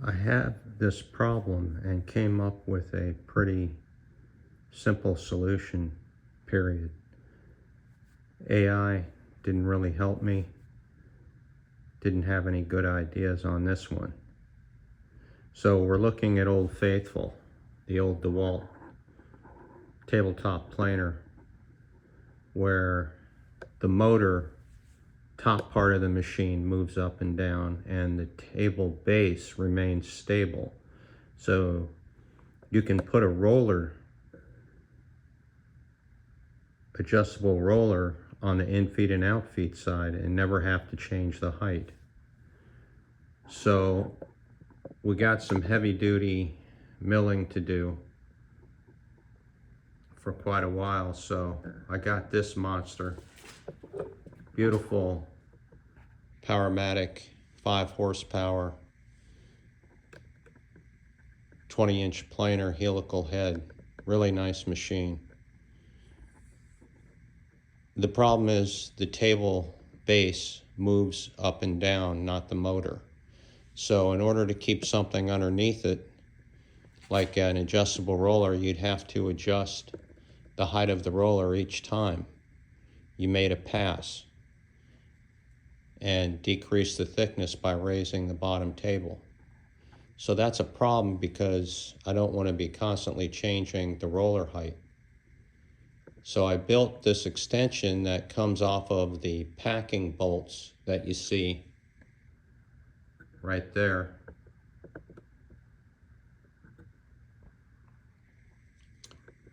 I have this problem and came up with a pretty simple solution, period. AI didn't really help me, didn't have any good ideas on this one. So we're looking at Old Faithful, the old DeWalt tabletop planer, where the motor top part of the machine moves up and down and the table base remains stable. So you can put a roller, adjustable roller, on the in feet and out feet side and never have to change the height. So we got some heavy duty milling to do for quite a while, so I got this monster, beautiful Powermatic 5 horsepower 20-inch planer helical head. Really nice machine. The problem is the table base moves up and down, not the motor. So in order to keep something underneath it, like an adjustable roller, you'd have to adjust the height of the roller each time you made a pass and decrease the thickness by raising the bottom table. So that's a problem because I don't want to be constantly changing the roller height. So I built this extension that comes off of the packing bolts that you see right there.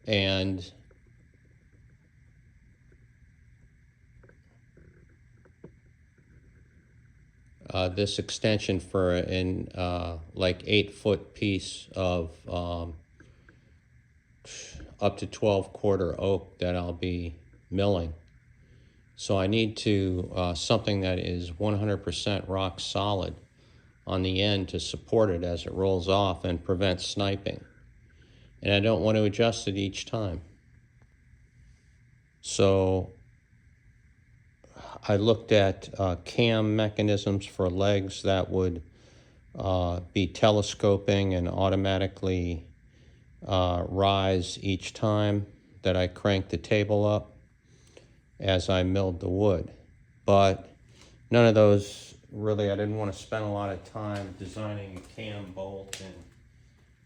And this extension for an like 8-foot piece of up to 12-quarter oak that I'll be milling. So I need to something that is 100% rock solid on the end to support it as it rolls off and prevent sniping. And I don't want to adjust it each time. So I looked at cam mechanisms for legs that would be telescoping and automatically rise each time that I crank the table up as I milled the wood. But none of those really, I didn't want to spend a lot of time designing a cam bolt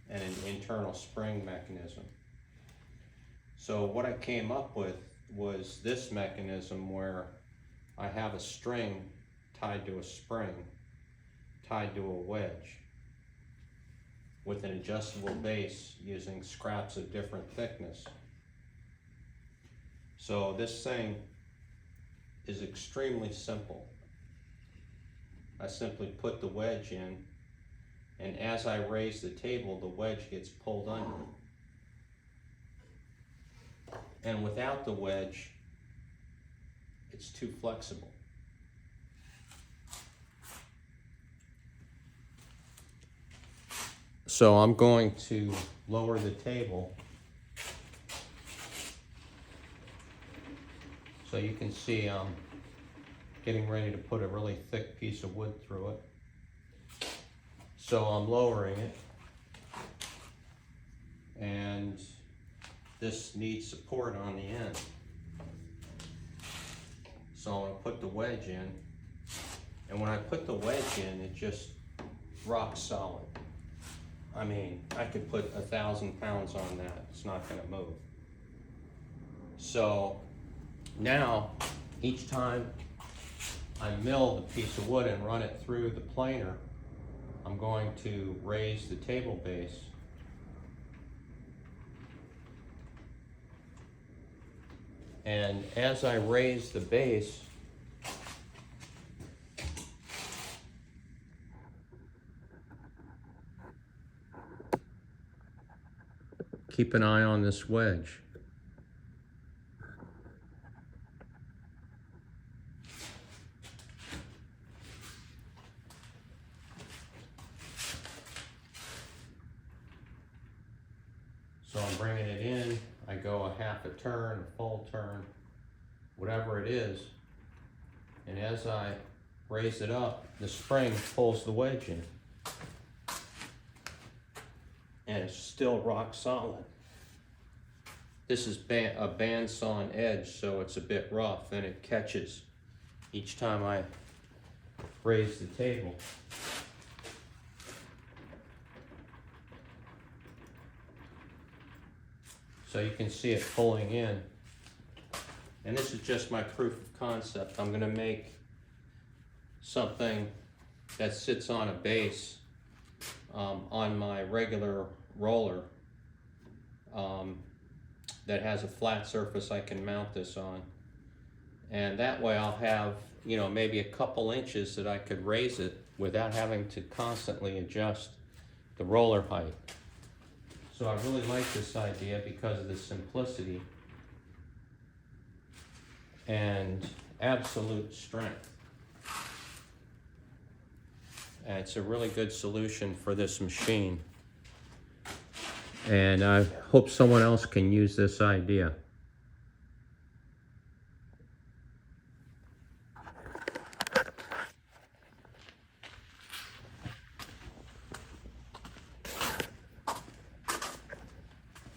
and an internal spring mechanism. So what I came up with was this mechanism where I have a string tied to a spring, tied to a wedge, with an adjustable base using scraps of different thickness. So this thing is extremely simple. I simply put the wedge in, and as I raise the table, the wedge gets pulled under. And without the wedge, it's too flexible. So I'm going to lower the table so you can see I'm getting ready to put a really thick piece of wood through it. So I'm lowering it, and this needs support on the end. So I'm going to put the wedge in, and when I put the wedge in, it just rocks solid. I mean, I could put 1,000 pounds on that, it's not going to move. So now, each time I mill the piece of wood and run it through the planer, I'm going to raise the table base and as I raise the base, keep an eye on this wedge. So I'm bringing it in, I go a half a turn, a full turn, whatever it is, and as I raise it up, the spring pulls the wedge in. and it's still rock solid. This is a bandsawn edge, so it's a bit rough and it catches each time I raise the table. So you can see it pulling in. And this is just my proof of concept. I'm gonna make something that sits on a base on my regular roller that has a flat surface I can mount this on. And that way I'll have, you know, maybe a couple inches that I could raise it without having to constantly adjust the roller height. So I really like this idea because of the simplicity and absolute strength. And it's a really good solution for this machine. And I hope someone else can use this idea.